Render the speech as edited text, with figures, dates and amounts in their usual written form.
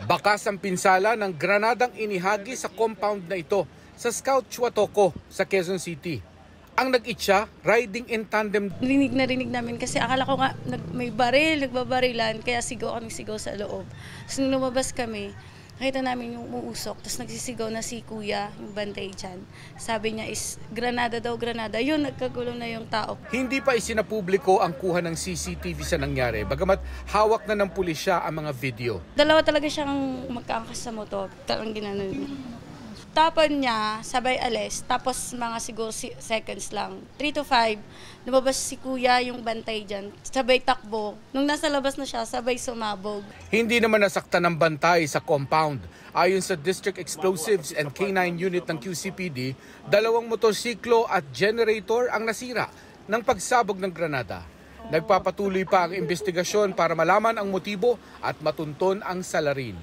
Bakas ang pinsala ng granadang inihagi sa compound na ito sa Scout Chuatoco sa Quezon City. Ang nag-itcha, riding in tandem. Rinig namin kasi akala ko nga may baril, nagbabarilan, kaya sigaw kami sigaw sa loob. Tapos nung lumabas kami, nakita namin yung uusok, tapos nagsisigaw na si kuya, yung bantay dyan. Sabi niya is, granada daw, granada. Yun, nagkagulo na yung tao. Hindi pa isinapubliko ang kuha ng CCTV sa nangyari, bagamat hawak na ng pulisya ang mga video. Dalawa talaga siyang magkaangkas sa motor, talagang ginano niya. Tapon niya, sabay alis, tapos mga siguro seconds lang. 3 to 5, lumabas si kuya yung bantay dyan, sabay takbo. Nung nasa labas na siya, sabay sumabog. Hindi naman nasaktan ng bantay sa compound. Ayon sa District Explosives and K9 Unit ng QCPD, 2 motorsiklo at generator ang nasira ng pagsabog ng granada. Nagpapatuloy pa ang investigasyon para malaman ang motibo at matunton ang salarin.